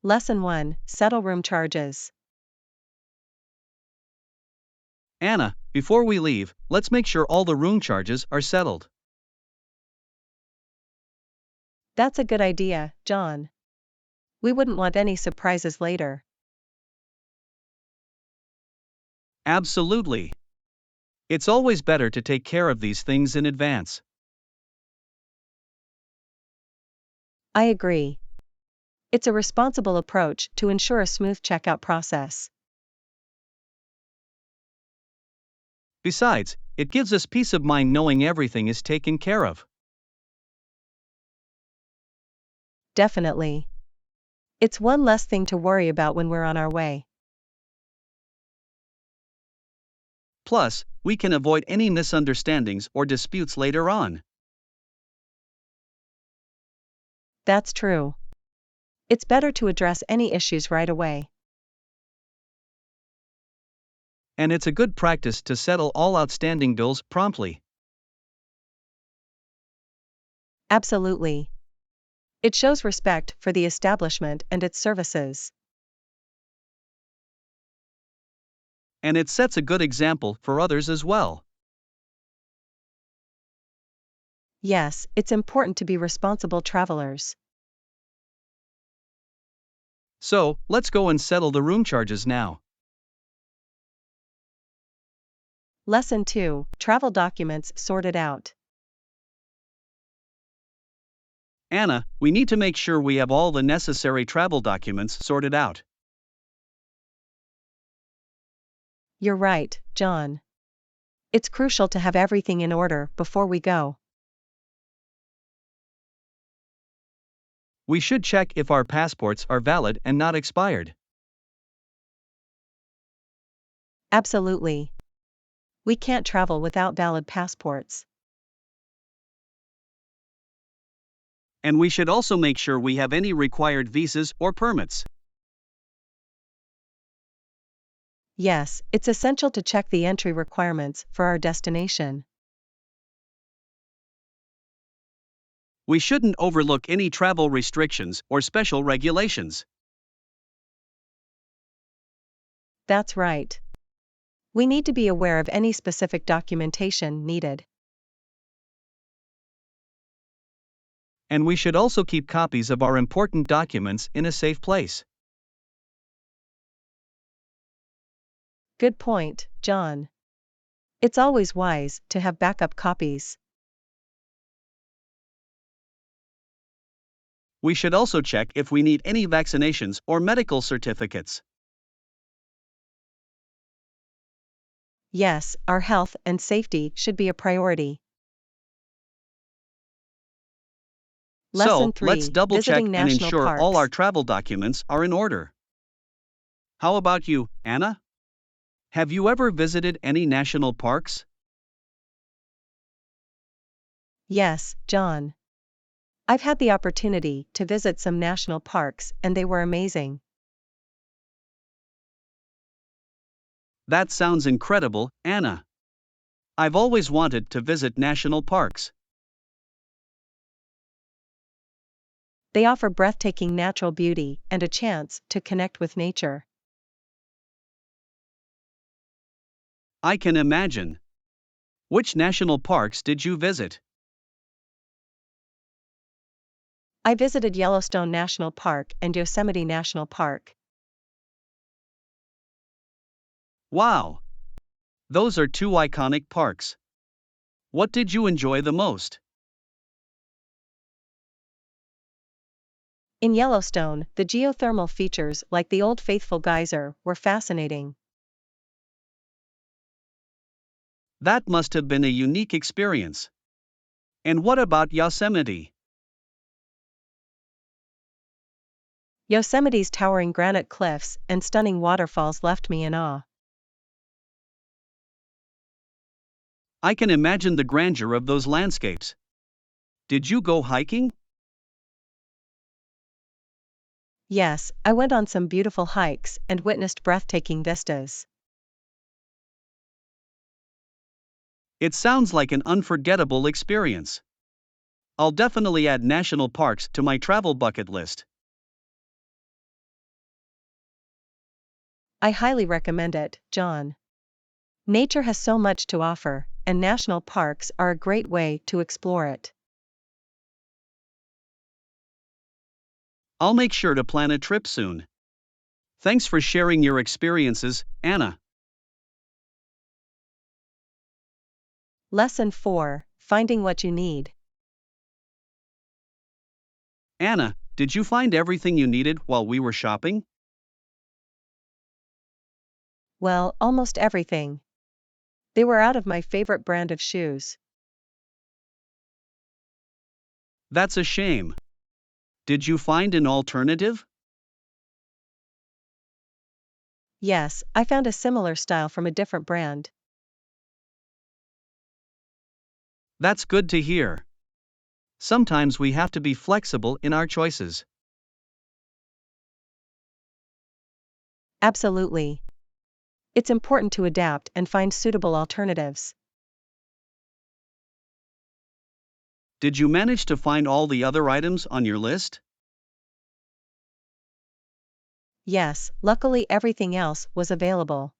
Lesson 1: Settle room charges. Anna, before we leave, let's make sure all the room charges are settled. That's a good idea, John. We wouldn't want any surprises later. Absolutely. It's always better to take care of these things in advance. I agree. It's a responsible approach to ensure a smooth checkout process. Besides, it gives us peace of mind knowing everything is taken care of. Definitely. It's one less thing to worry about when we're on our way. Plus, we can avoid any misunderstandings or disputes later on. That's true. It's better to address any issues right away. And it's a good practice to settle all outstanding bills promptly. Absolutely. It shows respect for the establishment and its services. And it sets a good example for others as well. Yes, it's important to be responsible travelers. So, let's go and settle the room charges now. Lesson 2: Travel documents sorted out. Anna, we need to make sure we have all the necessary travel documents sorted out. You're right, John. It's crucial to have everything in order before we go. We should check if our passports are valid and not expired. Absolutely. We can't travel without valid passports. And we should also make sure we have any required visas or permits. Yes, it's essential to check the entry requirements for our destination. We shouldn't overlook any travel restrictions or special regulations. That's right. We need to be aware of any specific documentation needed. And we should also keep copies of our important documents in a safe place. Good point, John. It's always wise to have backup copies. We should also check if we need any vaccinations or medical certificates. Yes, our health and safety should be a priority. Lesson So, let's 3: double check Visiting and national ensure all our parks. travel documents are in order. How about you, Anna? Have you ever visited any national parks? Yes, John. I've had the opportunity to visit some national parks and they were amazing. That sounds incredible, Anna. I've always wanted to visit national parks. They offer breathtaking natural beauty and a chance to connect with nature. I can imagine. Which national parks did you visit? I visited Yellowstone National Park and Yosemite National Park. Wow! Those are two iconic parks. What did you enjoy the most? In Yellowstone, the geothermal features like the Old Faithful geyser were fascinating. That must have been a unique experience. And what about Yosemite? Yosemite's towering granite cliffs and stunning waterfalls left me in awe. I can imagine the grandeur of those landscapes. Did you go hiking? Yes, I went on some beautiful hikes and witnessed breathtaking vistas. It sounds like an unforgettable experience. I'll definitely add national parks to my travel bucket list. I highly recommend it, John. Nature has so much to offer, and national parks are a great way to explore it. I'll make sure to plan a trip soon. Thanks for sharing your experiences, Anna. Lesson 4: Finding what you need. Anna, did you find everything you needed while we were shopping? Well, almost everything. They were out of my favorite brand of shoes. That's a shame. Did you find an alternative? Yes, I found a similar style from a different brand. That's good to hear. Sometimes we have to be flexible in our choices. Absolutely. It's important to adapt and find suitable alternatives. Did you manage to find all the other items on your list? Yes, luckily everything else was available.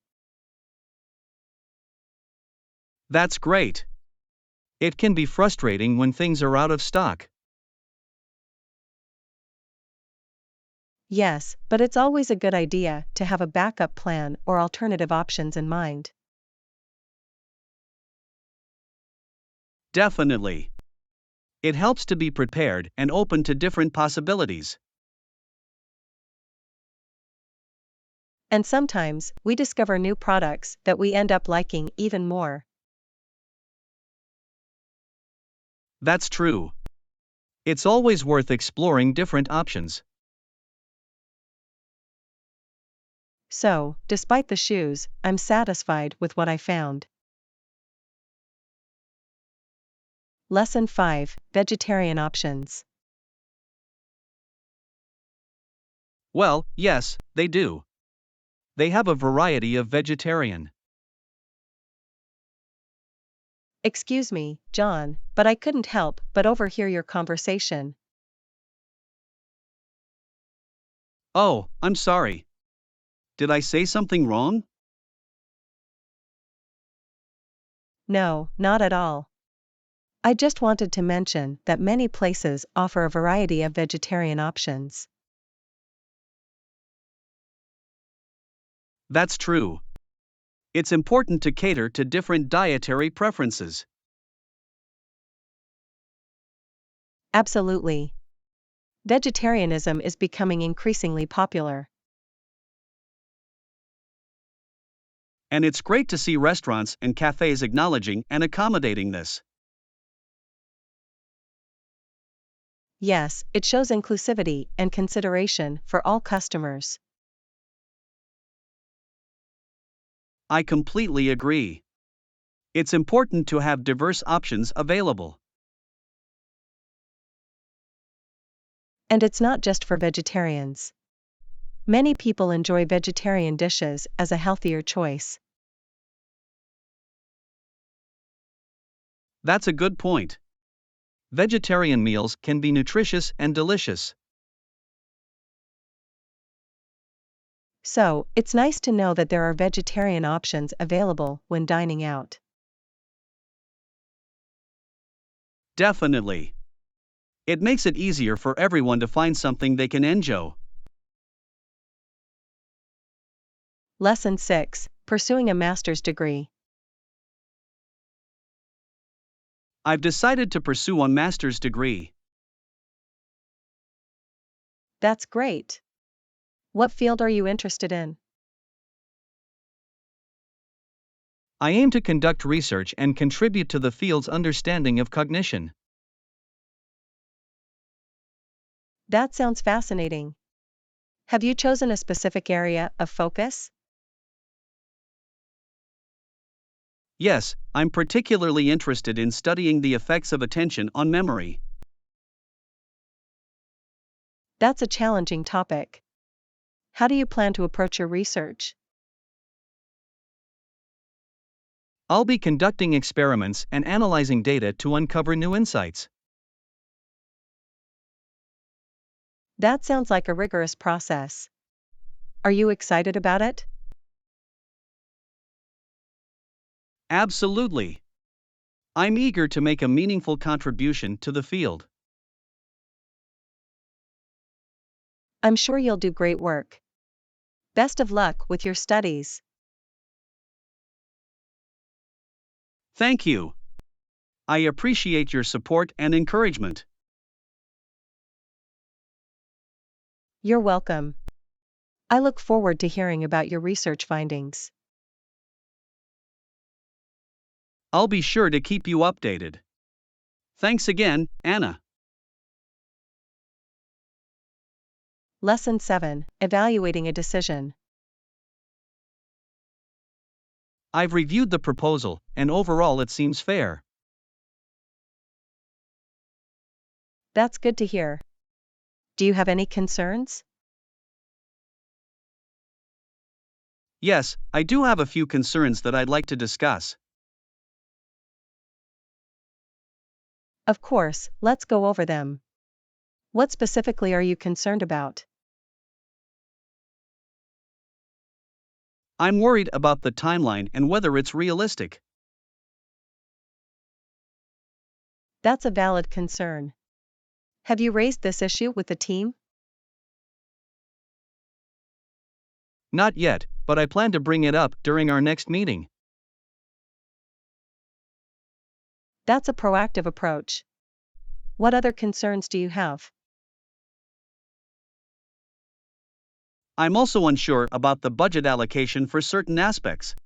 That's great. It can be frustrating when things are out of stock. Yes, but it's always a good idea to have a backup plan or alternative options in mind. Definitely. It helps to be prepared and open to different possibilities. And sometimes, we discover new products that we end up liking even more. That's true. It's always worth exploring different options. So, despite the shoes, I'm satisfied with what I found. Lesson 5: Vegetarian options. Well, yes, they do. They have a variety of vegetarian. Excuse me, John, but I couldn't help but overhear your conversation. Oh, I'm sorry. Did I say something wrong? No, not at all. I just wanted to mention that many places offer a variety of vegetarian options. That's true. It's important to cater to different dietary preferences. Absolutely. Vegetarianism is becoming increasingly popular. And it's great to see restaurants and cafes acknowledging and accommodating this. Yes, it shows inclusivity and consideration for all customers. I completely agree. It's important to have diverse options available. And it's not just for vegetarians. Many people enjoy vegetarian dishes as a healthier choice. That's a good point. Vegetarian meals can be nutritious and delicious. So, it's nice to know that there are vegetarian options available when dining out. Definitely. It makes it easier for everyone to find something they can enjoy. Lesson 6: Pursuing a master's degree. I've decided to pursue a master's degree. That's great. What field are you interested in? I aim to conduct research and contribute to the field's understanding of cognition. That sounds fascinating. Have you chosen a specific area of focus? Yes, I'm particularly interested in studying the effects of attention on memory. That's a challenging topic. How do you plan to approach your research? I'll be conducting experiments and analyzing data to uncover new insights. That sounds like a rigorous process. Are you excited about it? Absolutely. I'm eager to make a meaningful contribution to the field. I'm sure you'll do great work. Best of luck with your studies. Thank you. I appreciate your support and encouragement. You're welcome. I look forward to hearing about your research findings. I'll be sure to keep you updated. Thanks again, Anna. Lesson 7: Evaluating a decision. I've reviewed the proposal, and overall it seems fair. That's good to hear. Do you have any concerns? Yes, I do have a few concerns that I'd like to discuss. Of course, let's go over them. What specifically are you concerned about? I'm worried about the timeline and whether it's realistic. That's a valid concern. Have you raised this issue with the team? Not yet, but I plan to bring it up during our next meeting. That's a proactive approach. What other concerns do you have? I'm also unsure about the budget allocation for certain aspects.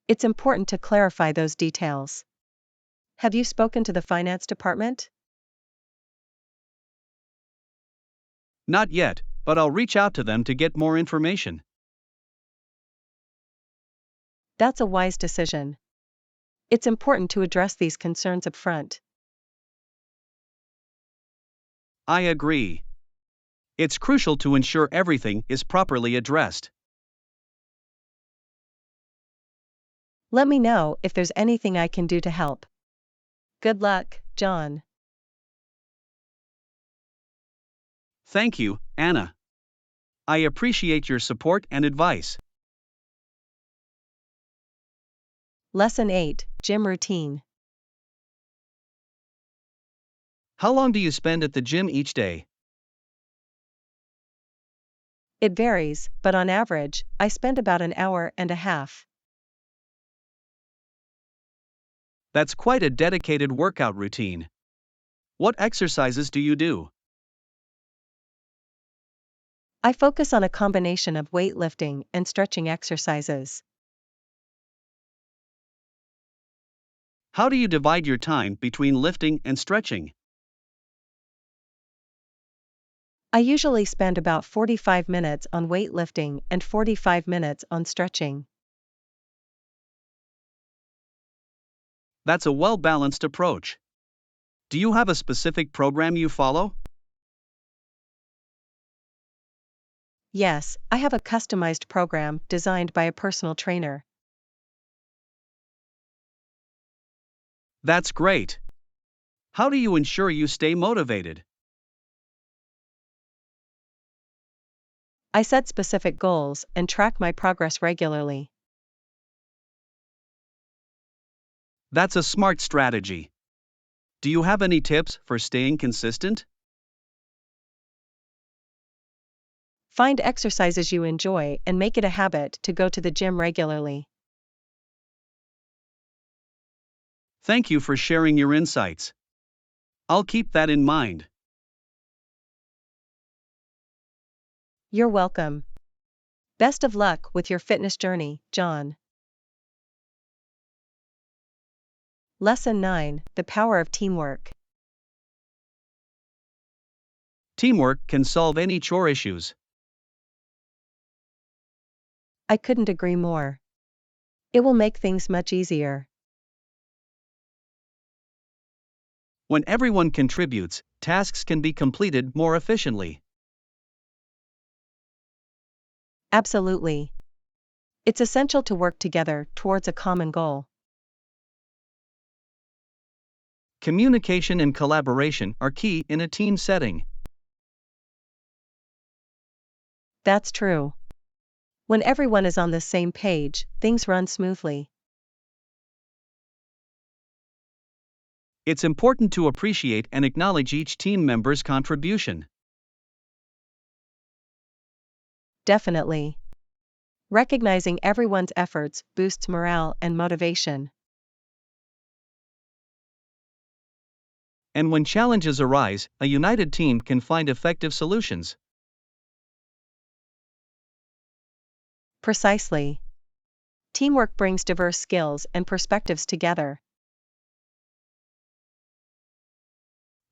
It's important to clarify those details. Have you spoken to the finance department? Not yet, but I'll reach out to them to get more information. That's a wise decision. It's important to address these concerns up front. I agree. It's crucial to ensure everything is properly addressed. Let me know if there's anything I can do to help. Good luck, John. Thank you, Anna. I appreciate your support and advice. Lesson 8: Gym Routine. How long do you spend at the gym each day? It varies, but on average, I spend about an hour and a half. That's quite a dedicated workout routine. What exercises do you do? I focus on a combination of weightlifting and stretching exercises. How do you divide your time between lifting and stretching? I usually spend about 45 minutes on weightlifting and 45 minutes on stretching. That's a well-balanced approach. Do you have a specific program you follow? Yes, I have a customized program designed by a personal trainer. That's great. How do you ensure you stay motivated? I set specific goals and track my progress regularly. That's a smart strategy. Do you have any tips for staying consistent? Find exercises you enjoy and make it a habit to go to the gym regularly. Thank you for sharing your insights. I'll keep that in mind. You're welcome. Best of luck with your fitness journey, John. Lesson 9: The Power of Teamwork. Teamwork can solve any chore issues. I couldn't agree more. It will make things much easier. When everyone contributes, tasks can be completed more efficiently. Absolutely. It's essential to work together towards a common goal. Communication and collaboration are key in a team setting. That's true. When everyone is on the same page, things run smoothly. It's important to appreciate and acknowledge each team member's contribution. Definitely. Recognizing everyone's efforts boosts morale and motivation. And when challenges arise, a united team can find effective solutions. Precisely. Teamwork brings diverse skills and perspectives together.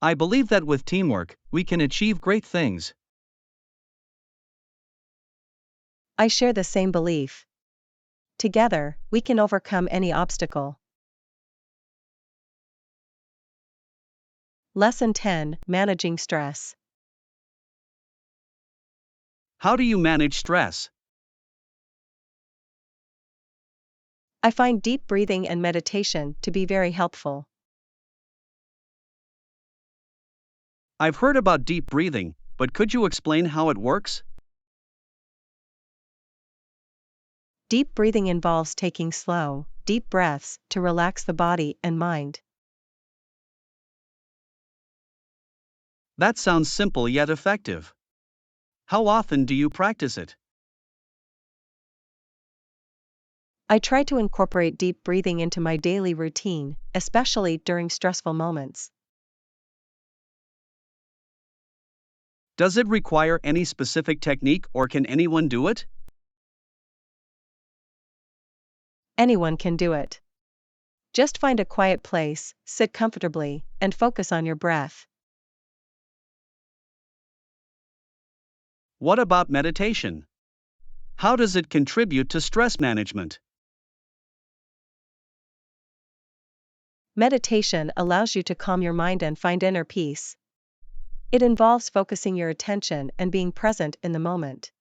I believe that with teamwork, we can achieve great things. I share the same belief. Together, we can overcome any obstacle. Lesson 10: Managing Stress. How do you manage stress? I find deep breathing and meditation to be very helpful. I've heard about deep breathing, but could you explain how it works? Deep breathing involves taking slow, deep breaths to relax the body and mind. That sounds simple yet effective. How often do you practice it? I try to incorporate deep breathing into my daily routine, especially during stressful moments. Does it require any specific technique or can anyone do it? Anyone can do it. Just find a quiet place, sit comfortably, and focus on your breath. What about meditation? How does it contribute to stress management? Meditation allows you to calm your mind and find inner peace. It involves focusing your attention and being present in the moment.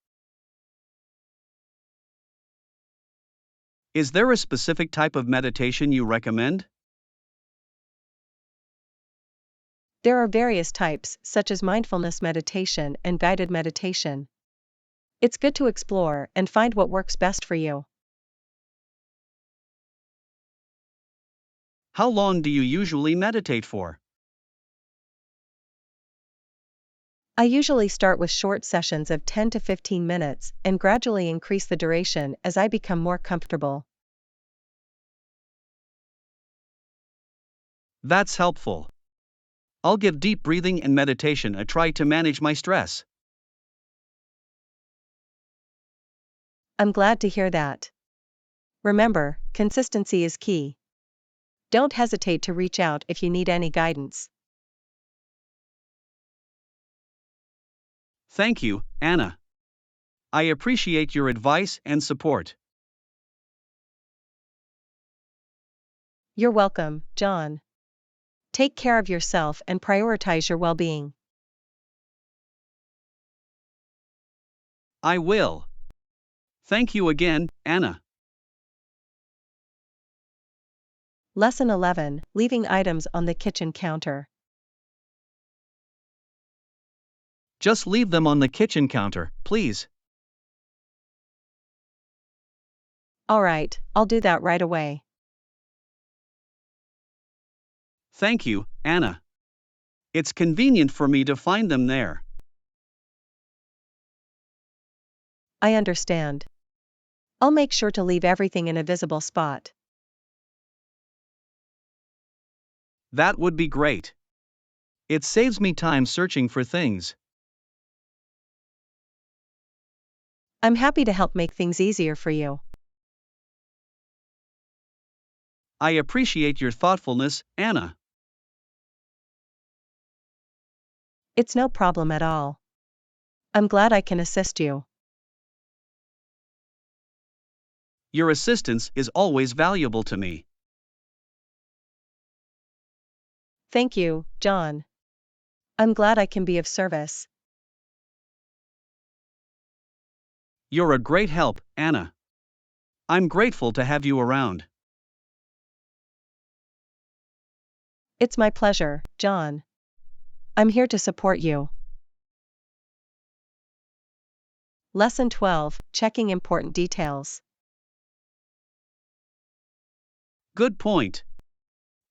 Is there a specific type of meditation you recommend? There are various types, such as mindfulness meditation and guided meditation. It's good to explore and find what works best for you. How long do you usually meditate for? I usually start with short sessions of 10 to 15 minutes and gradually increase the duration as I become more comfortable. That's helpful. I'll give deep breathing and meditation a try to manage my stress. I'm glad to hear that. Remember, consistency is key. Don't hesitate to reach out if you need any guidance. Thank you, Anna. I appreciate your advice and support. You're welcome, John. Take care of yourself and prioritize your well-being. I will. Thank you again, Anna. Lesson 11: Leaving items on the kitchen counter. Just leave them on the kitchen counter, please. All right, I'll do that right away. Thank you, Anna. It's convenient for me to find them there. I understand. I'll make sure to leave everything in a visible spot. That would be great. It saves me time searching for things. I'm happy to help make things easier for you. I appreciate your thoughtfulness, Anna. It's no problem at all. I'm glad I can assist you. Your assistance is always valuable to me. Thank you, John. I'm glad I can be of service. You're a great help, Anna. I'm grateful to have you around. It's my pleasure, John. I'm here to support you. Lesson 12, checking important details. Good point.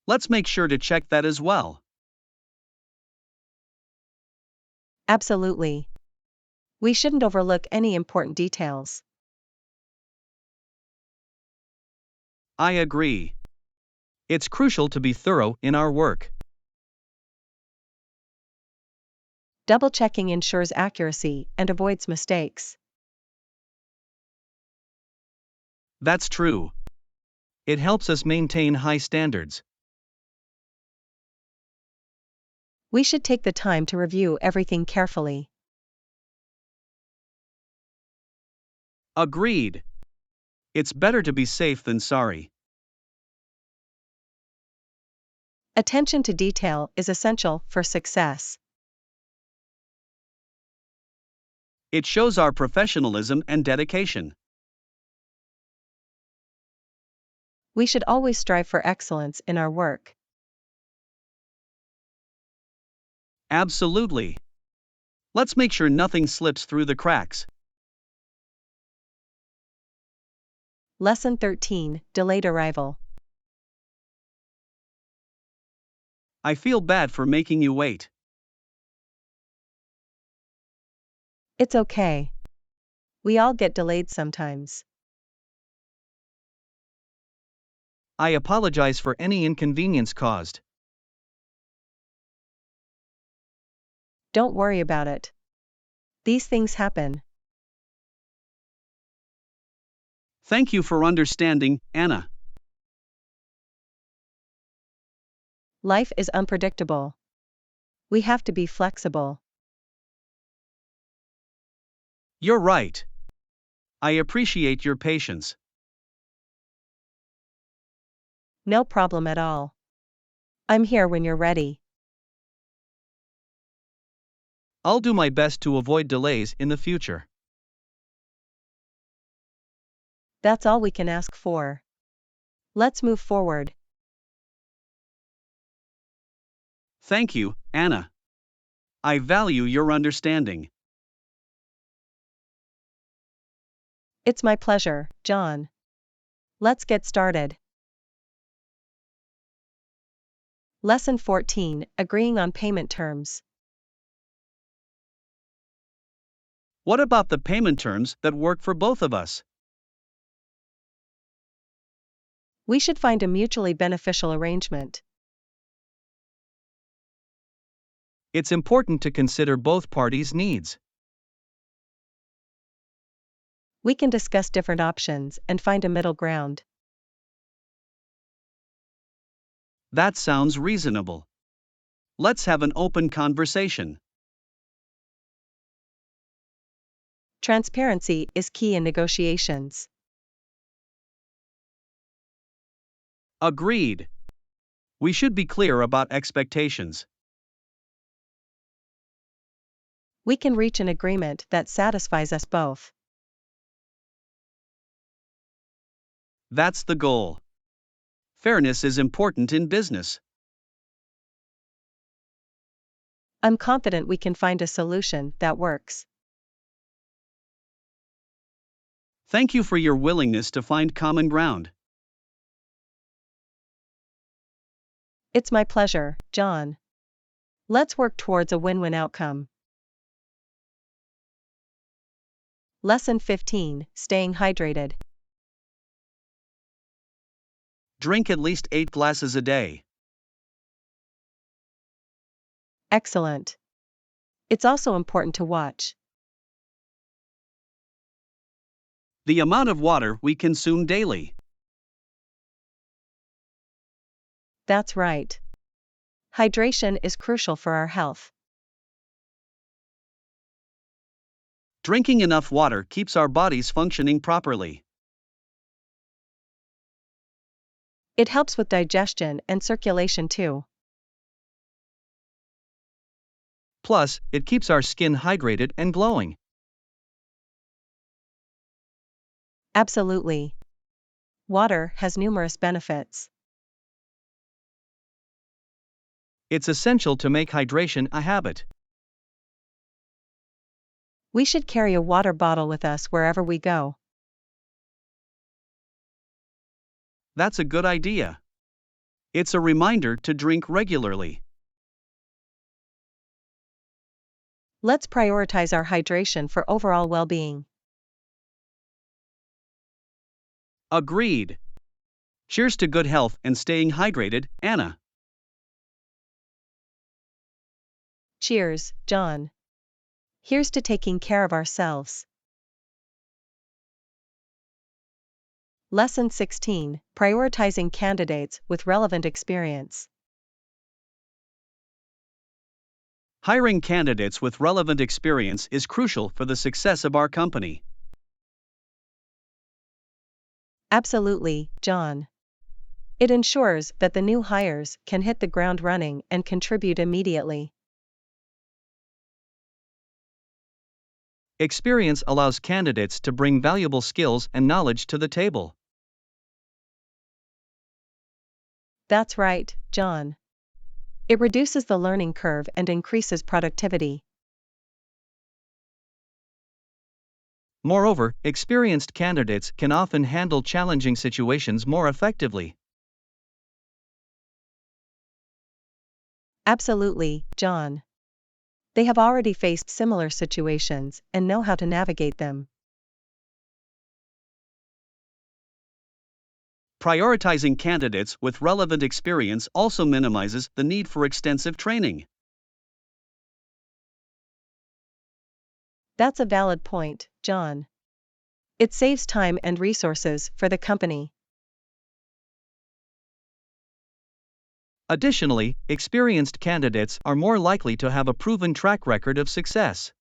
Let's make sure to check that as well. Absolutely. We shouldn't overlook any important details. I agree. It's crucial to be thorough in our work. Double-checking ensures accuracy and avoids mistakes. That's true. It helps us maintain high standards. We should take the time to review everything carefully. Agreed. It's better to be safe than sorry. Attention to detail is essential for success. It shows our professionalism and dedication. We should always strive for excellence in our work. Absolutely. Let's make sure nothing slips through the cracks. Lesson 13, delayed arrival. I feel bad for making you wait. It's okay. We all get delayed sometimes. I apologize for any inconvenience caused. Don't worry about it. These things happen. Thank you for understanding, Anna. Life is unpredictable. We have to be flexible. You're right. I appreciate your patience. No problem at all. I'm here when you're ready. I'll do my best to avoid delays in the future. That's all we can ask for. Let's move forward. Thank you, Anna. I value your understanding. It's my pleasure, John. Let's get started. Lesson 14, agreeing on payment terms. What about the payment terms that work for both of us? We should find a mutually beneficial arrangement. It's important to consider both parties' needs. We can discuss different options and find a middle ground. That sounds reasonable. Let's have an open conversation. Transparency is key in negotiations. Agreed. We should be clear about expectations. We can reach an agreement that satisfies us both. That's the goal. Fairness is important in business. I'm confident we can find a solution that works. Thank you for your willingness to find common ground. It's my pleasure, John. Let's work towards a win-win outcome. Lesson 15, staying hydrated. Drink at least 8 glasses a day. Excellent. It's also important to watch The amount of water we consume daily. That's right. Hydration is crucial for our health. Drinking enough water keeps our bodies functioning properly. It helps with digestion and circulation too. Plus, it keeps our skin hydrated and glowing. Absolutely. Water has numerous benefits. It's essential to make hydration a habit. We should carry a water bottle with us wherever we go. That's a good idea. It's a reminder to drink regularly. Let's prioritize our hydration for overall well-being. Agreed. Cheers to good health and staying hydrated, Anna. Cheers, John. Here's to taking care of ourselves. Lesson 16: Prioritizing candidates with relevant experience. Hiring candidates with relevant experience is crucial for the success of our company. Absolutely, John. It ensures that the new hires can hit the ground running and contribute immediately. Experience allows candidates to bring valuable skills and knowledge to the table. That's right, John. It reduces the learning curve and increases productivity. Moreover, experienced candidates can often handle challenging situations more effectively. Absolutely, John. They have already faced similar situations and know how to navigate them. Prioritizing candidates with relevant experience also minimizes the need for extensive training. That's a valid point, John. It saves time and resources for the company. Additionally, experienced candidates are more likely to have a proven track record of success.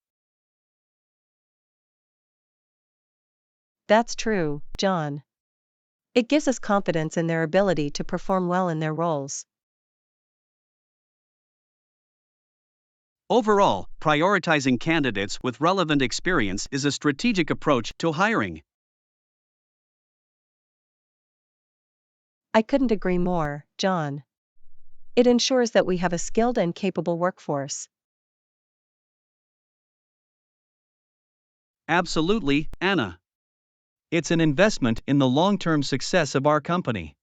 That's true, John. It gives us confidence in their ability to perform well in their roles. Overall, prioritizing candidates with relevant experience is a strategic approach to hiring. I couldn't agree more, John. It ensures that we have a skilled and capable workforce. Absolutely, Anna. It's an investment in the long-term success of our company.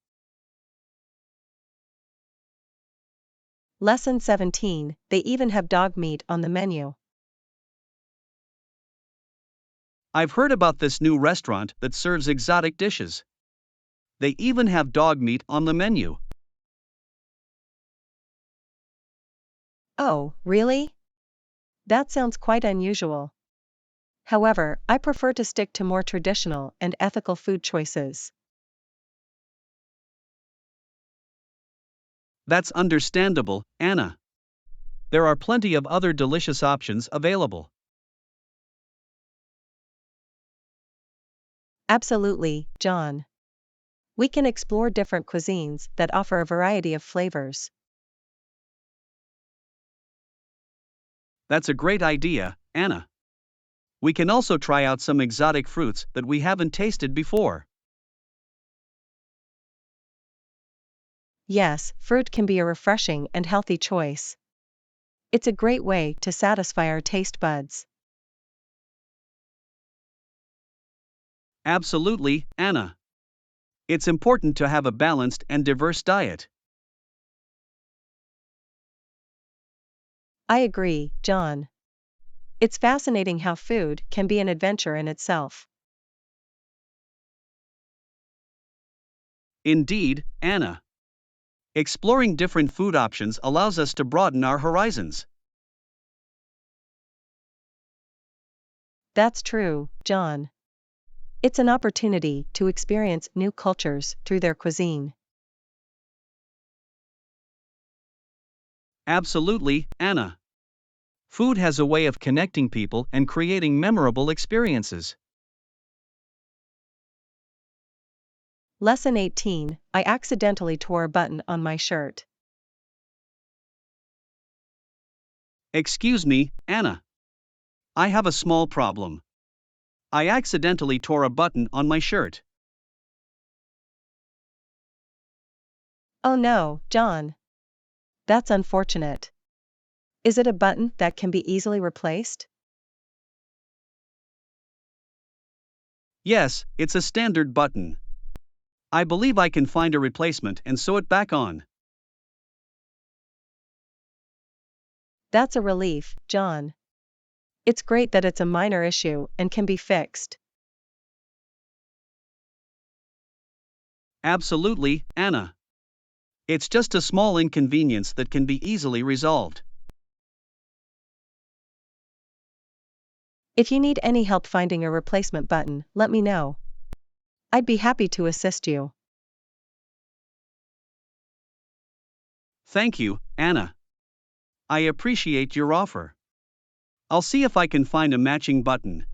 Lesson 17: They even have dog meat on the menu. I've heard about this new restaurant that serves exotic dishes. They even have dog meat on the menu. Oh, really? That sounds quite unusual. However, I prefer to stick to more traditional and ethical food choices. That's understandable, Anna. There are plenty of other delicious options available. Absolutely, John. We can explore different cuisines that offer a variety of flavors. That's a great idea, Anna. We can also try out some exotic fruits that we haven't tasted before. Yes, fruit can be a refreshing and healthy choice. It's a great way to satisfy our taste buds. Absolutely, Anna. It's important to have a balanced and diverse diet. I agree, John. It's fascinating how food can be an adventure in itself. Indeed, Anna. Exploring different food options allows us to broaden our horizons. That's true, John. It's an opportunity to experience new cultures through their cuisine. Absolutely, Anna. Food has a way of connecting people and creating memorable experiences. Lesson 18: I accidentally tore a button on my shirt. Excuse me, Anna. I have a small problem. I accidentally tore a button on my shirt. Oh no, John. That's unfortunate. Is it a button that can be easily replaced? Yes, it's a standard button. I believe I can find a replacement and sew it back on. That's a relief, John. It's great that it's a minor issue and can be fixed. Absolutely, Anna. It's just a small inconvenience that can be easily resolved. If you need any help finding a replacement button, let me know. I'd be happy to assist you. Thank you, Anna. I appreciate your offer. I'll see if I can find a matching button.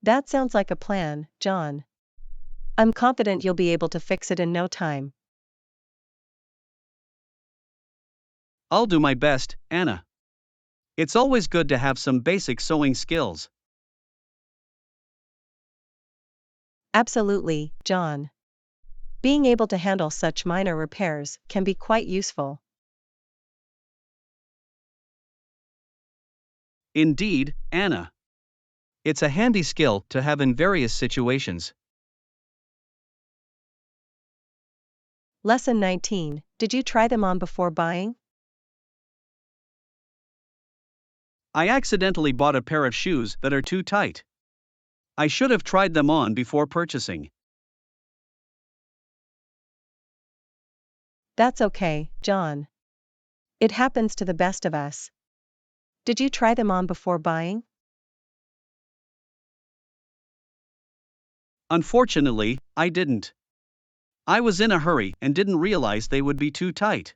That sounds like a plan, John. I'm confident you'll be able to fix it in no time. I'll do my best, Anna. It's always good to have some basic sewing skills. Absolutely, John. Being able to handle such minor repairs can be quite useful. Indeed, Anna. It's a handy skill to have in various situations. Lesson 19. Did you try them on before buying? I accidentally bought a pair of shoes that are too tight. I should have tried them on before purchasing. That's okay, John. It happens to the best of us. Did you try them on before buying? Unfortunately, I didn't. I was in a hurry and didn't realize they would be too tight.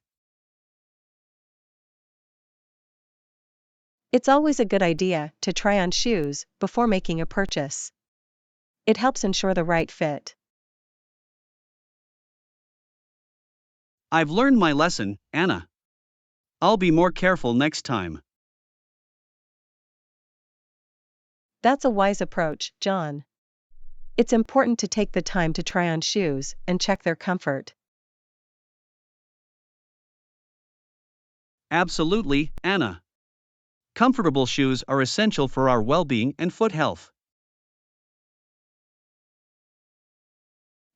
It's always a good idea to try on shoes before making a purchase. It helps ensure the right fit. I've learned my lesson, Anna. I'll be more careful next time. That's a wise approach, John. It's important to take the time to try on shoes and check their comfort. Absolutely, Anna. Comfortable shoes are essential for our well-being and foot health.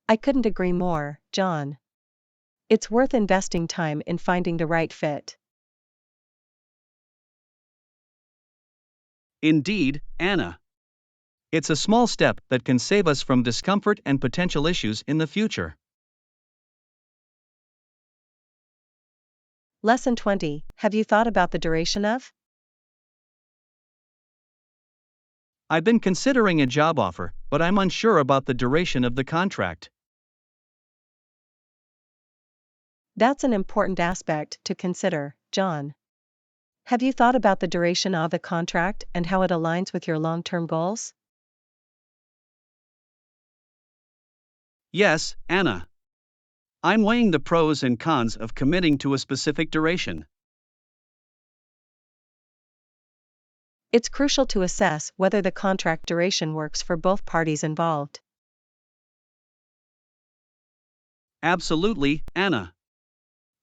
I couldn't agree more, John. It's worth investing time in finding the right fit. Indeed, Anna. It's a small step that can save us from discomfort and potential issues in the future. Lesson 20. Have you thought about the duration of? I've been considering a job offer, but I'm unsure about the duration of the contract. That's an important aspect to consider, John. Have you thought about the duration of the contract and how it aligns with your long-term goals? Yes, Anna. I'm weighing the pros and cons of committing to a specific duration. It's crucial to assess whether the contract duration works for both parties involved. Absolutely, Anna.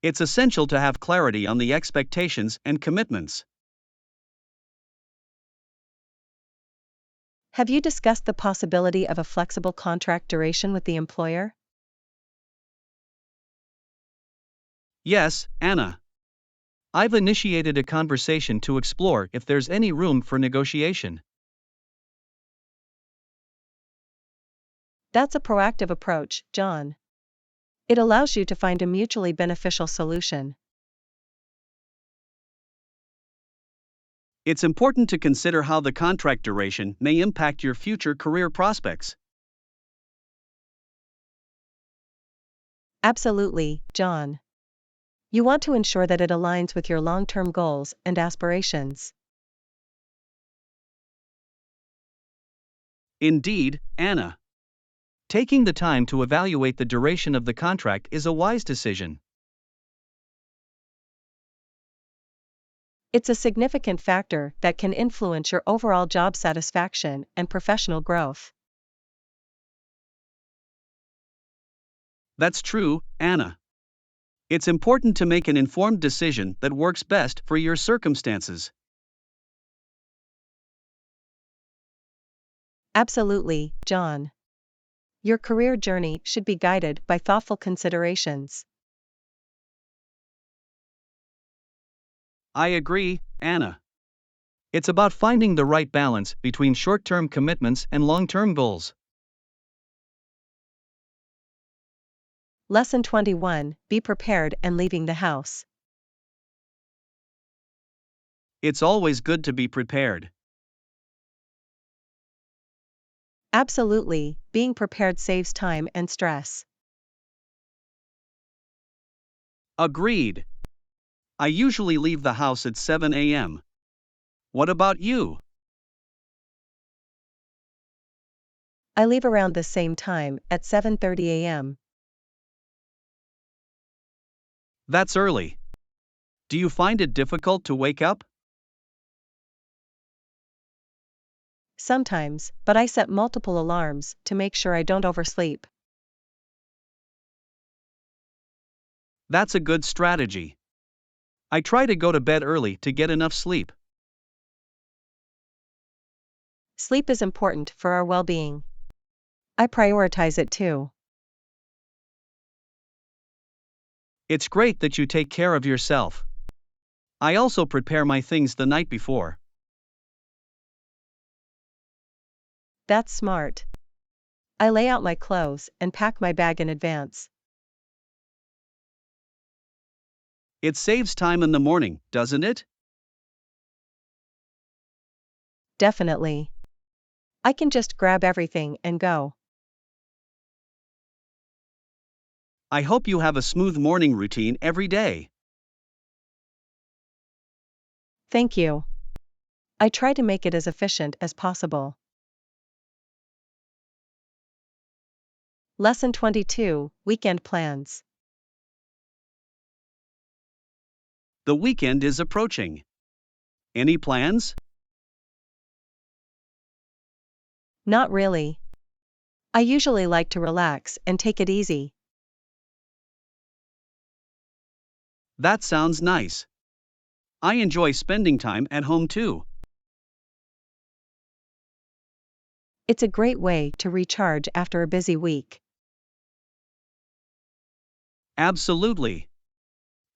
It's essential to have clarity on the expectations and commitments. Have you discussed the possibility of a flexible contract duration with the employer? Yes, Anna. I've initiated a conversation to explore if there's any room for negotiation. That's a proactive approach, John. It allows you to find a mutually beneficial solution. It's important to consider how the contract duration may impact your future career prospects. Absolutely, John. You want to ensure that it aligns with your long-term goals and aspirations. Indeed, Anna. Taking the time to evaluate the duration of the contract is a wise decision. It's a significant factor that can influence your overall job satisfaction and professional growth. That's true, Anna. It's important to make an informed decision that works best for your circumstances. Absolutely, John. Your career journey should be guided by thoughtful considerations. I agree, Anna. It's about finding the right balance between short term commitments and long term goals. Lesson 21. Be prepared and leaving the house. It's always good to be prepared. Absolutely, being prepared saves time and stress. Agreed. I usually leave the house at 7 a.m. What about you? I leave around the same time, at 7:30 a.m. That's early. Do you find it difficult to wake up? Sometimes, but I set multiple alarms to make sure I don't oversleep. That's a good strategy. I try to go to bed early to get enough sleep. Sleep is important for our well-being. I prioritize it too. It's great that you take care of yourself. I also prepare my things the night before. That's smart. I lay out my clothes and pack my bag in advance. It saves time in the morning, doesn't it? Definitely. I can just grab everything and go. I hope you have a smooth morning routine every day. Thank you. I try to make it as efficient as possible. Lesson 22. Weekend plans. The weekend is approaching. Any plans? Not really. I usually like to relax and take it easy. That sounds nice. I enjoy spending time at home too. It's a great way to recharge after a busy week. Absolutely.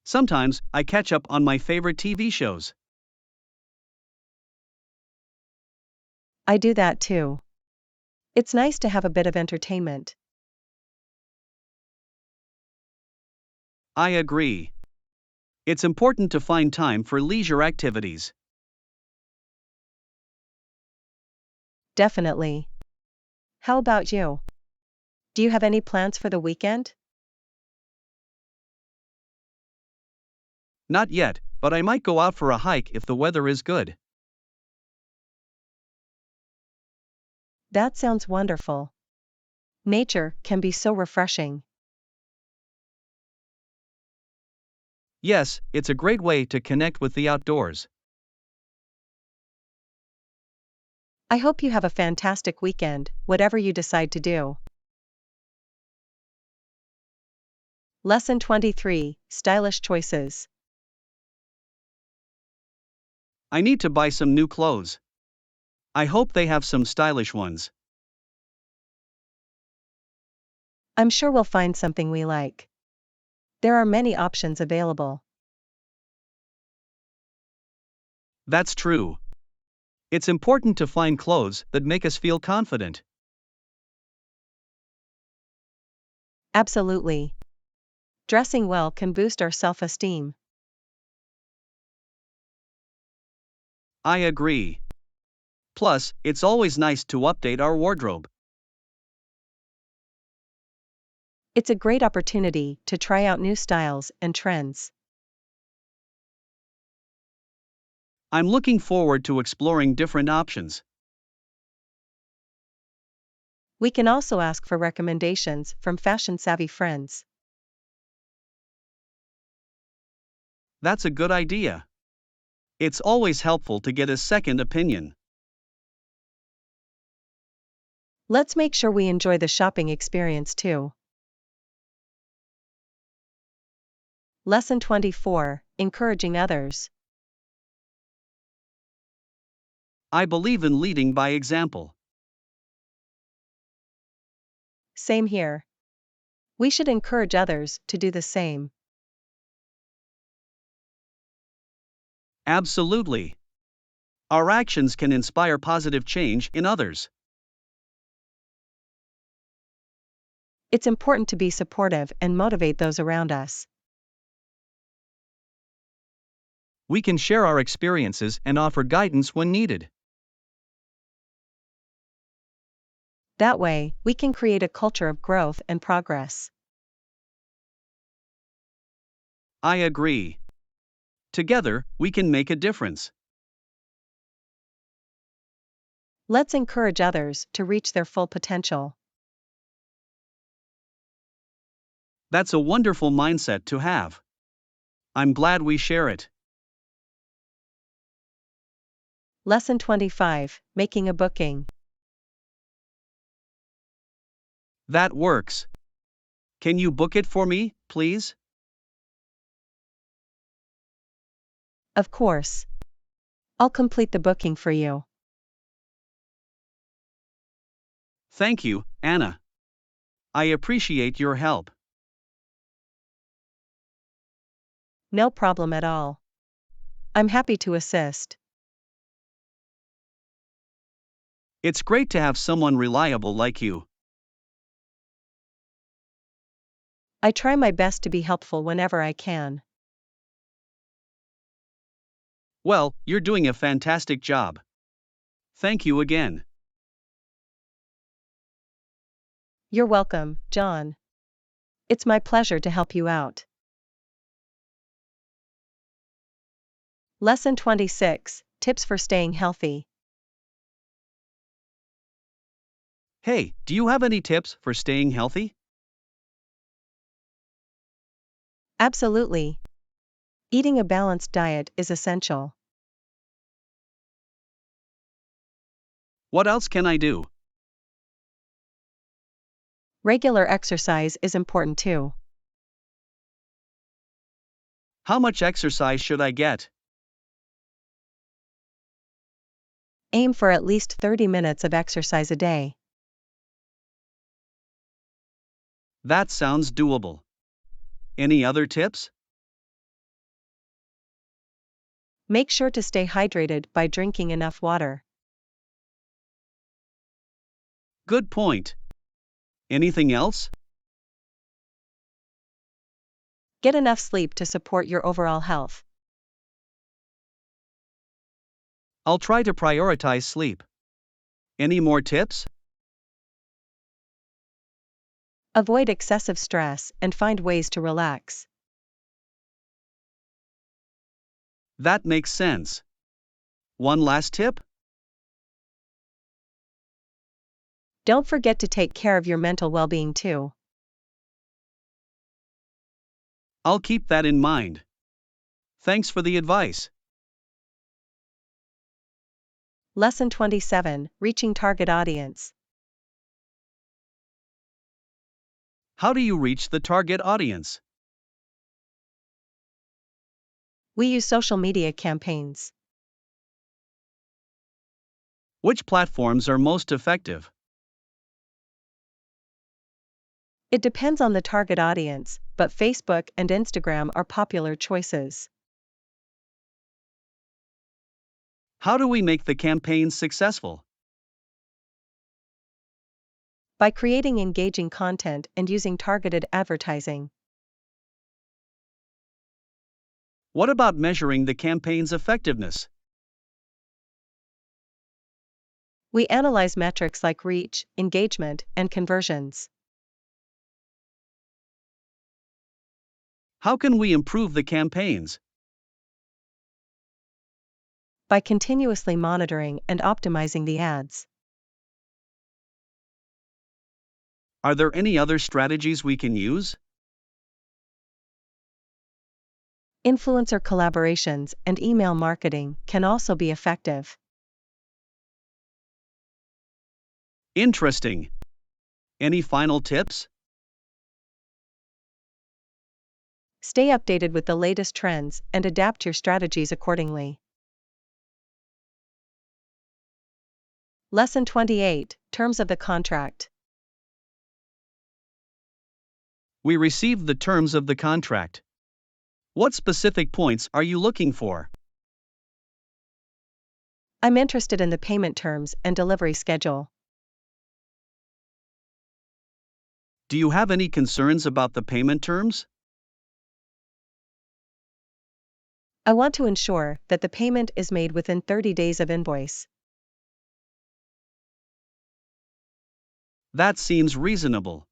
Sometimes I catch up on my favorite TV shows. I do that too. It's nice to have a bit of entertainment. I agree. It's important to find time for leisure activities. Definitely. How about you? Do you have any plans for the weekend? Not yet, but I might go out for a hike if the weather is good. That sounds wonderful. Nature can be so refreshing. Yes, it's a great way to connect with the outdoors. I hope you have a fantastic weekend, whatever you decide to do. Lesson 23. Stylish choices. I need to buy some new clothes. I hope they have some stylish ones. I'm sure we'll find something we like. There are many options available. That's true. It's important to find clothes that make us feel confident. Absolutely. Dressing well can boost our self-esteem. I agree. Plus, it's always nice to update our wardrobe. It's a great opportunity to try out new styles and trends. I'm looking forward to exploring different options. We can also ask for recommendations from fashion-savvy friends. That's a good idea. It's always helpful to get a second opinion. Let's make sure we enjoy the shopping experience too. Lesson 24. Encouraging others. I believe in leading by example. Same here. We should encourage others to do the same. Absolutely. Our actions can inspire positive change in others. It's important to be supportive and motivate those around us. We can share our experiences and offer guidance when needed. That way, we can create a culture of growth and progress. I agree. Together, we can make a difference. Let's encourage others to reach their full potential. That's a wonderful mindset to have. I'm glad we share it. Lesson 25, Making a Booking. That works. Can you book it for me, please? Of course. I'll complete the booking for you. Thank you, Anna. I appreciate your help. No problem at all. I'm happy to assist. It's great to have someone reliable like you. I try my best to be helpful whenever I can. Well, you're doing a fantastic job. Thank you again. You're welcome, John. It's my pleasure to help you out. Lesson 26, Tips for Staying Healthy. Hey, do you have any tips for staying healthy? Absolutely. Eating a balanced diet is essential. What else can I do? Regular exercise is important too. How much exercise should I get? Aim for at least 30 minutes of exercise a day. That sounds doable. Any other tips? Make sure to stay hydrated by drinking enough water. Good point. Anything else? Get enough sleep to support your overall health. I'll try to prioritize sleep. Any more tips? Avoid excessive stress and find ways to relax. That makes sense. One last tip? Don't forget to take care of your mental well-being too. I'll keep that in mind. Thanks for the advice. Lesson 27, Reaching Target Audience. How do you reach the target audience? We use social media campaigns. Which platforms are most effective? It depends on the target audience, but Facebook and Instagram are popular choices. How do we make the campaign successful? By creating engaging content and using targeted advertising. What about measuring the campaign's effectiveness? We analyze metrics like reach, engagement, and conversions. How can we improve the campaigns? By continuously monitoring and optimizing the ads. Are there any other strategies we can use? Influencer collaborations and email marketing can also be effective. Interesting. Any final tips? Stay updated with the latest trends and adapt your strategies accordingly. Lesson 28, Terms of the Contract. We received the terms of the contract. What specific points are you looking for? I'm interested in the payment terms and delivery schedule. Do you have any concerns about the payment terms? I want to ensure that the payment is made within 30 days of invoice. That seems reasonable.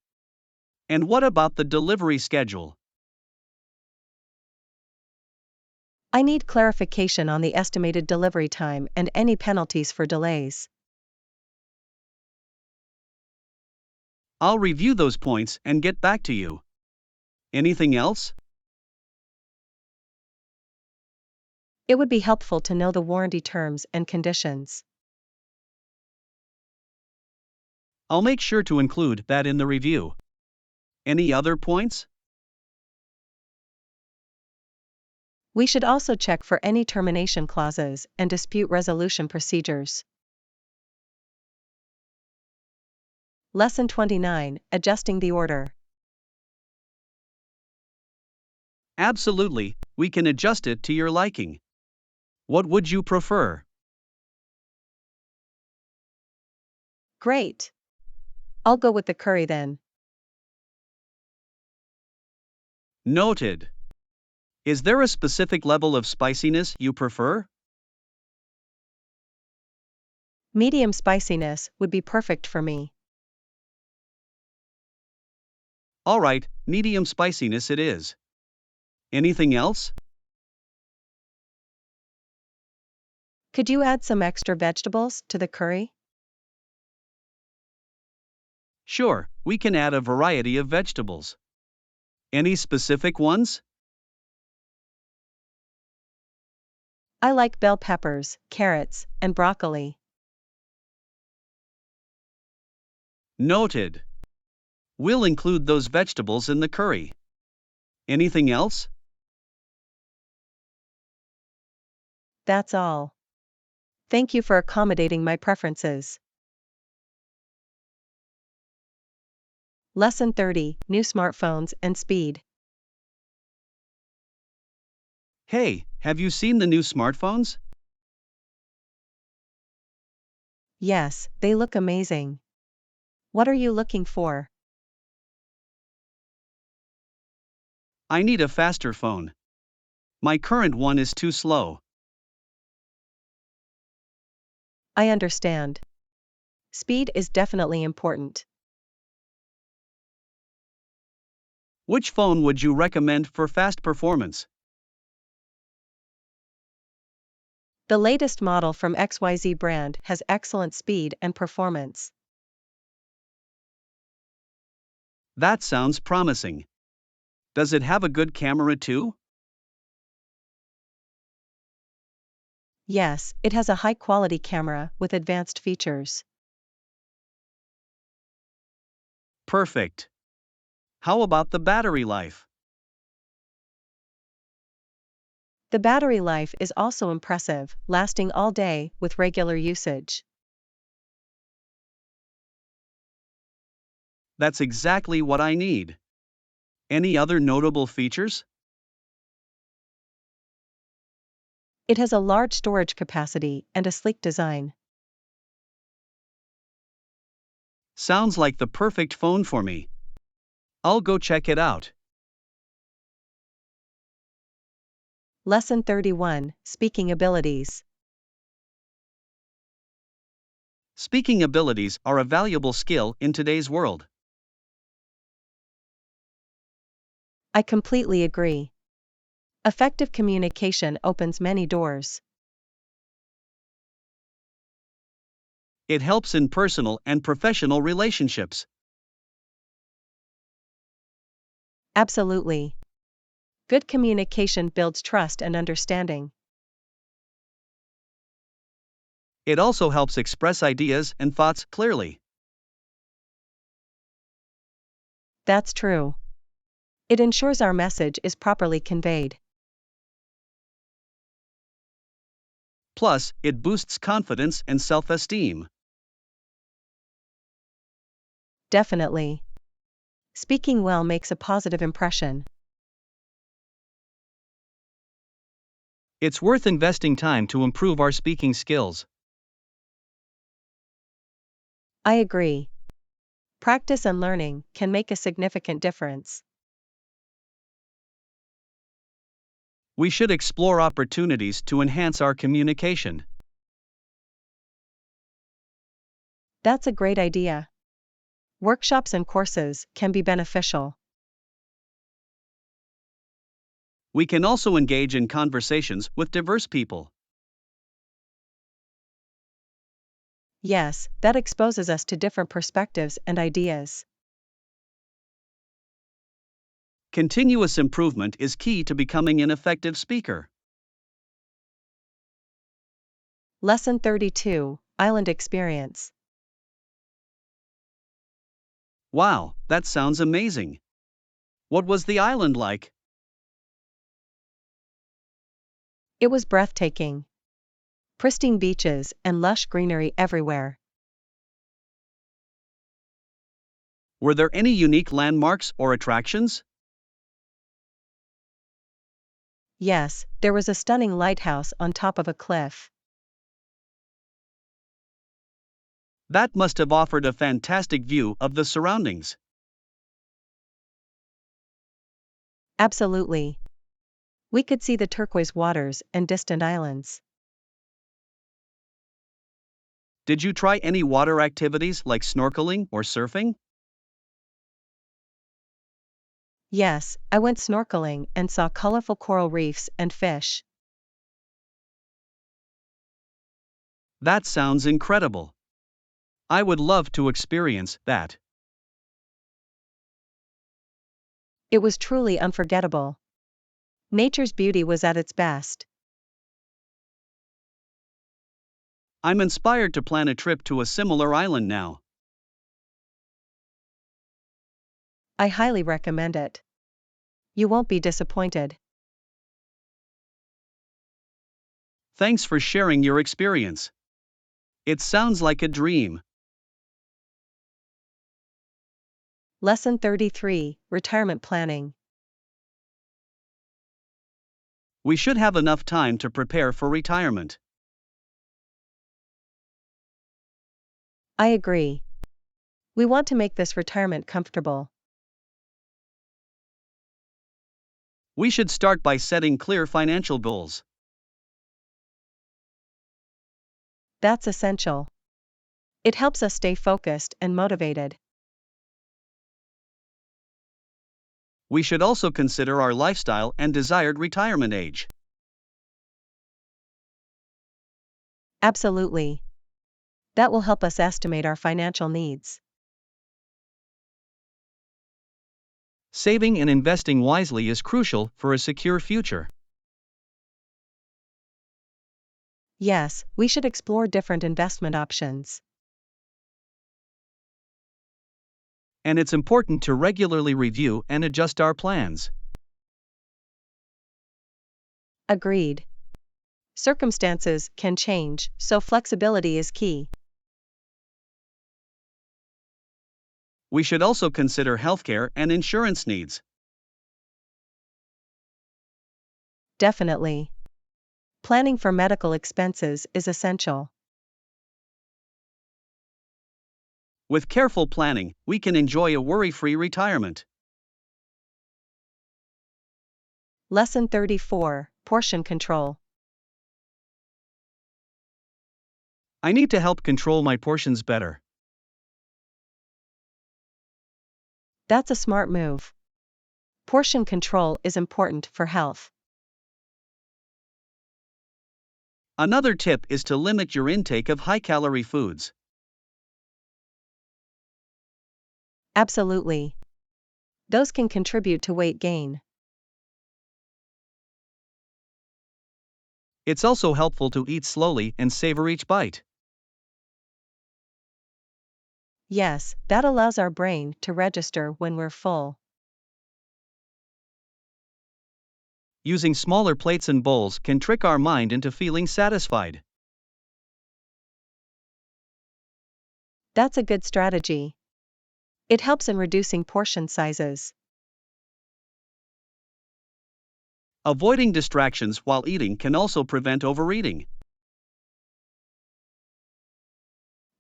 And what about the delivery schedule? I need clarification on the estimated delivery time and any penalties for delays. I'll review those points and get back to you. Anything else? It would be helpful to know the warranty terms and conditions. I'll make sure to include that in the review. Any other points? We should also check for any termination clauses and dispute resolution procedures. Lesson 29: Adjusting the order. Absolutely, we can adjust it to your liking. What would you prefer? Great. I'll go with the curry then. Noted. Is there a specific level of spiciness you prefer? Medium spiciness would be perfect for me. Alright, medium spiciness it is. Anything else? Could you add some extra vegetables to the curry? Sure, we can add a variety of vegetables. Any specific ones? I like bell peppers, carrots, and broccoli. Noted. We'll include those vegetables in the curry. Anything else? That's all. Thank you for accommodating my preferences. Lesson 30: New smartphones and speed. Hey, have you seen the new smartphones? Yes, they look amazing. What are you looking for? I need a faster phone. My current one is too slow. I understand. Speed is definitely important. Which phone would you recommend for fast performance? The latest model from XYZ brand has excellent speed and performance. That sounds promising. Does it have a good camera too? Yes, it has a high-quality camera with advanced features. Perfect. How about the battery life? The battery life is also impressive, lasting all day with regular usage. That's exactly what I need. Any other notable features? It has a large storage capacity and a sleek design. Sounds like the perfect phone for me. I'll go check it out. Lesson 31: Speaking abilities. Speaking abilities are a valuable skill in today's world. I completely agree. Effective communication opens many doors. It helps in personal and professional relationships. Absolutely. Good communication builds trust and understanding. It also helps express ideas and thoughts clearly. That's true. It ensures our message is properly conveyed. Plus, it boosts confidence and self-esteem. Definitely. Speaking well makes a positive impression. It's worth investing time to improve our speaking skills. I agree. Practice and learning can make a significant difference. We should explore opportunities to enhance our communication. That's a great idea. Workshops and courses can be beneficial. We can also engage in conversations with diverse people. Yes, that exposes us to different perspectives and ideas. Continuous improvement is key to becoming an effective speaker. Lesson 32, Island Experience. Wow, that sounds amazing. What was the island like? It was breathtaking. Pristine beaches and lush greenery everywhere. Were there any unique landmarks or attractions? Yes, there was a stunning lighthouse on top of a cliff. That must have offered a fantastic view of the surroundings. Absolutely. We could see the turquoise waters and distant islands. Did you try any water activities like snorkeling or surfing? Yes, I went snorkeling and saw colorful coral reefs and fish. That sounds incredible. I would love to experience that. It was truly unforgettable. Nature's beauty was at its best. I'm inspired to plan a trip to a similar island now. I highly recommend it. You won't be disappointed. Thanks for sharing your experience. It sounds like a dream. Lesson 33, Retirement Planning. We should have enough time to prepare for retirement. I agree. We want to make this retirement comfortable. We should start by setting clear financial goals. That's essential. It helps us stay focused and motivated. We should also consider our lifestyle and desired retirement age. Absolutely. That will help us estimate our financial needs. Saving and investing wisely is crucial for a secure future. Yes, we should explore different investment options. And it's important to regularly review and adjust our plans. Agreed. Circumstances can change, so flexibility is key. We should also consider healthcare and insurance needs. Definitely. Planning for medical expenses is essential. With careful planning, we can enjoy a worry-free retirement. Lesson 34, Portion Control. I need to help control my portions better. That's a smart move. Portion control is important for health. Another tip is to limit your intake of high-calorie foods. Absolutely. Those can contribute to weight gain. It's also helpful to eat slowly and savor each bite. Yes, that allows our brain to register when we're full. Using smaller plates and bowls can trick our mind into feeling satisfied. That's a good strategy. It helps in reducing portion sizes. Avoiding distractions while eating can also prevent overeating.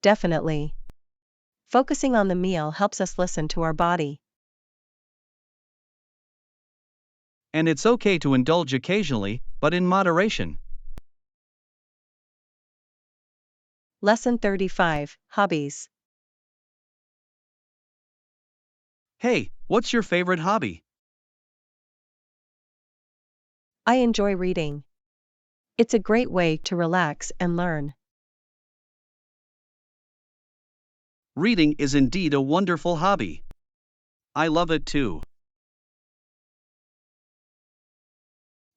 Definitely. Focusing on the meal helps us listen to our body. And it's okay to indulge occasionally, but in moderation. Lesson 35, Hobbies. Hey, what's your favorite hobby? I enjoy reading. It's a great way to relax and learn. Reading is indeed a wonderful hobby. I love it too.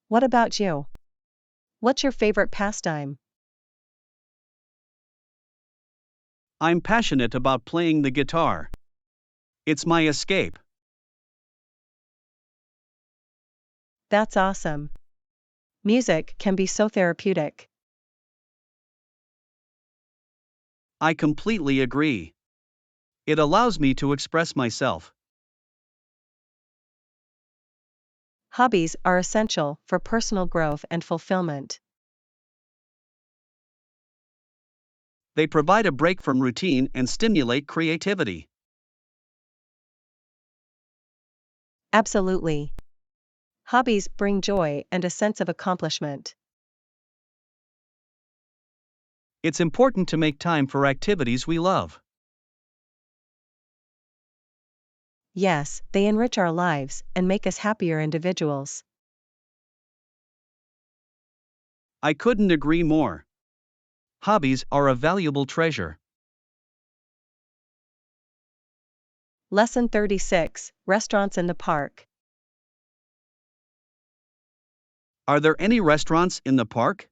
What about you? What's your favorite pastime? I'm passionate about playing the guitar. It's my escape. That's awesome. Music can be so therapeutic. I completely agree. It allows me to express myself. Hobbies are essential for personal growth and fulfillment. They provide a break from routine and stimulate creativity. Absolutely. Hobbies bring joy and a sense of accomplishment. It's important to make time for activities we love. Yes, they enrich our lives and make us happier individuals. I couldn't agree more. Hobbies are a valuable treasure. Lesson 36, Restaurants in the Park. Are there any restaurants in the park?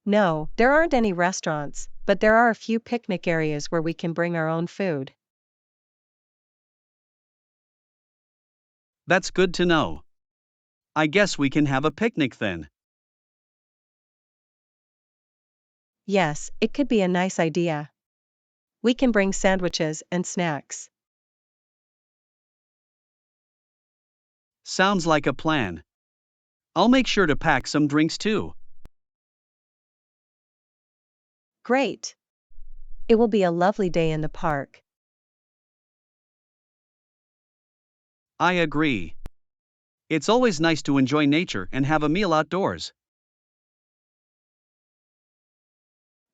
No, there aren't any restaurants, but there are a few picnic areas where we can bring our own food. That's good to know. I guess we can have a picnic then. Yes, it could be a nice idea. We can bring sandwiches and snacks. Sounds like a plan. I'll make sure to pack some drinks too. Great! It will be a lovely day in the park. I agree. It's always nice to enjoy nature and have a meal outdoors.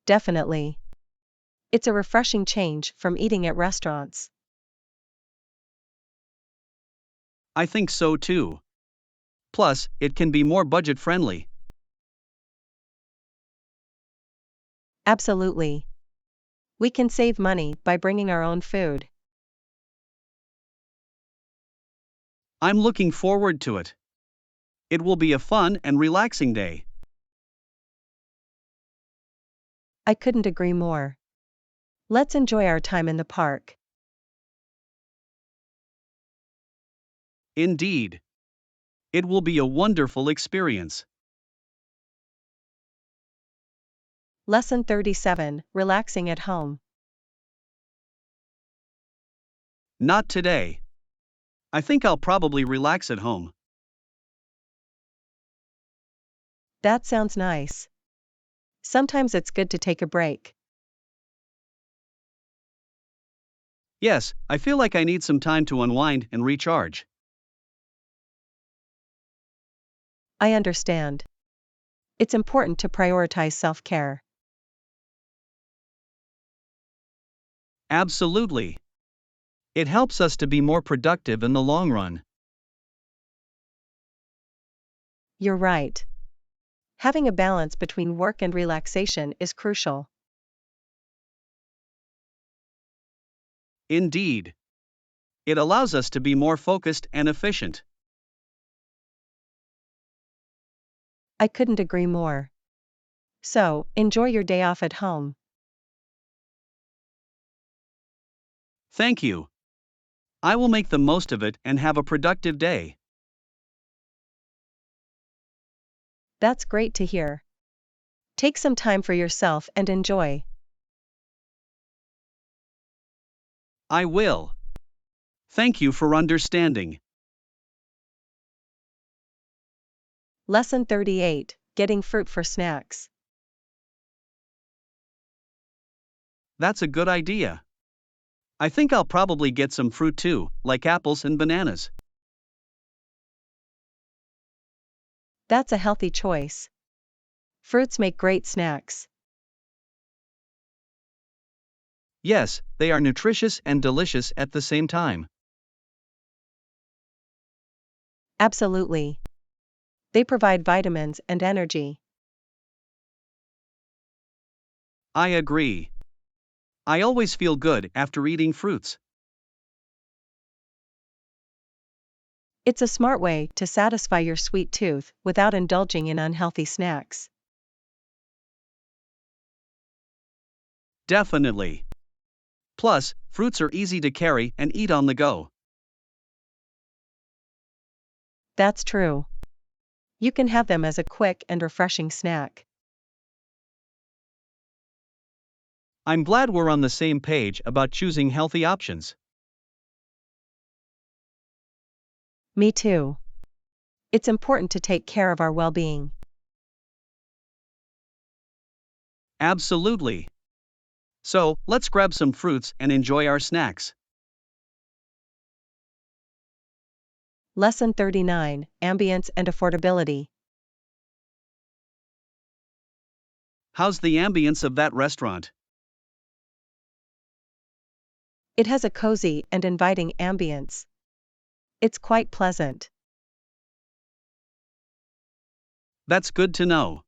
Definitely. It's a refreshing change from eating at restaurants. I think so too. Plus, it can be more budget friendly. Absolutely. We can save money by bringing our own food. I'm looking forward to it. It will be a fun and relaxing day. I couldn't agree more. Let's enjoy our time in the park. Indeed. It will be a wonderful experience. Lesson 37, Relaxing at Home. Not today. I think I'll probably relax at home. That sounds nice. Sometimes it's good to take a break. Yes, I feel like I need some time to unwind and recharge. I understand. It's important to prioritize self-care. Absolutely. It helps us to be more productive in the long run. You're right. Having a balance between work and relaxation is crucial. Indeed. It allows us to be more focused and efficient. I couldn't agree more. So, enjoy your day off at home. Thank you. I will make the most of it and have a productive day. That's great to hear. Take some time for yourself and enjoy. I will. Thank you for understanding. Lesson 38, Getting Fruit for Snacks. That's a good idea. I think I'll probably get some fruit too, like apples and bananas. That's a healthy choice. Fruits make great snacks. Yes, they are nutritious and delicious at the same time. Absolutely. They provide vitamins and energy. I agree. I always feel good after eating fruits. It's a smart way to satisfy your sweet tooth without indulging in unhealthy snacks. Definitely. Plus, fruits are easy to carry and eat on the go. That's true. You can have them as a quick and refreshing snack. I'm glad we're on the same page about choosing healthy options. Me too. It's important to take care of our well-being. Absolutely. So, let's grab some fruits and enjoy our snacks. Lesson 39, Ambience and Affordability. How's the ambience of that restaurant? It has a cozy and inviting ambience. It's quite pleasant. That's good to know.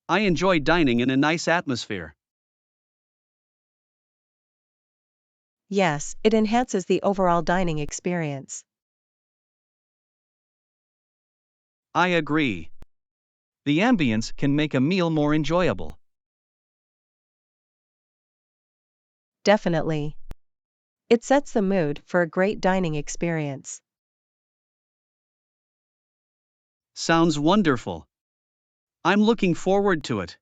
I enjoy dining in a nice atmosphere. Yes, it enhances the overall dining experience. I agree. The ambience can make a meal more enjoyable. Definitely. It sets the mood for a great dining experience. Sounds wonderful. I'm looking forward to it.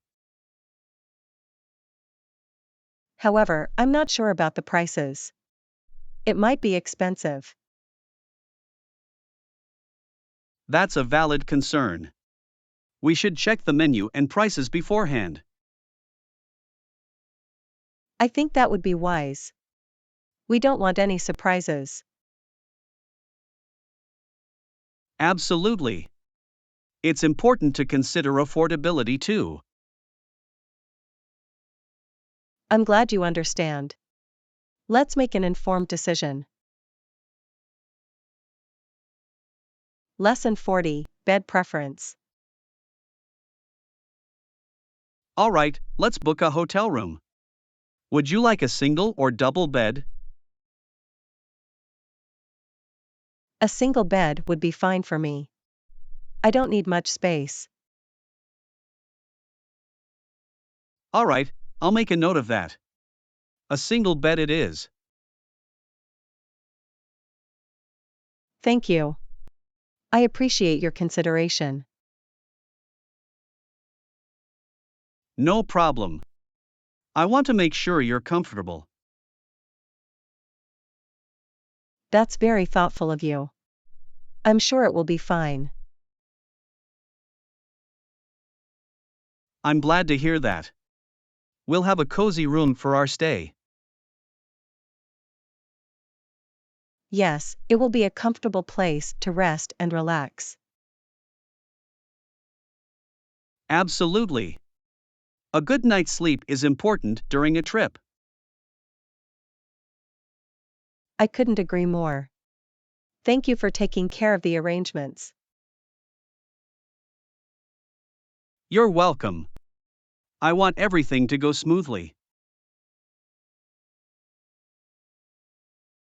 However, I'm not sure about the prices. It might be expensive. That's a valid concern. We should check the menu and prices beforehand. I think that would be wise. We don't want any surprises. Absolutely. It's important to consider affordability too. I'm glad you understand. Let's make an informed decision. Lesson 40, Bed Preference. Alright, let's book a hotel room. Would you like a single or double bed? A single bed would be fine for me. I don't need much space. Alright, I'll make a note of that. A single bed it is. Thank you. I appreciate your consideration. No problem. I want to make sure you're comfortable. That's very thoughtful of you. I'm sure it will be fine. I'm glad to hear that. We'll have a cozy room for our stay. Yes, it will be a comfortable place to rest and relax. Absolutely. A good night's sleep is important during a trip. I couldn't agree more. Thank you for taking care of the arrangements. You're welcome. I want everything to go smoothly.